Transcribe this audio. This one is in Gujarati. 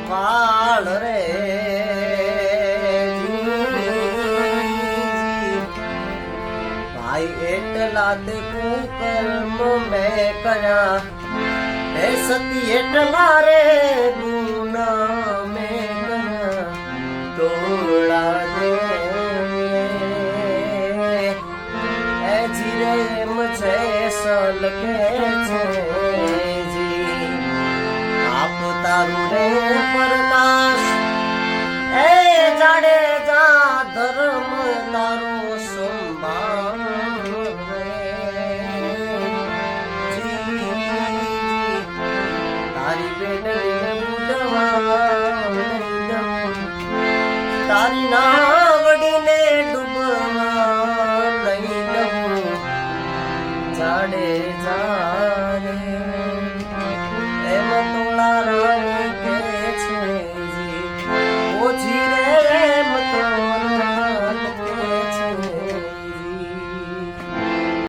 વાળ રે ભાઈ એટલા તે કુકર્મ મેં કર્યા હે સતી એટલા રે ગુના મેં કર્યા તોડા દે એ જીરે મુझे सल के છે જી આપ તારું રે પર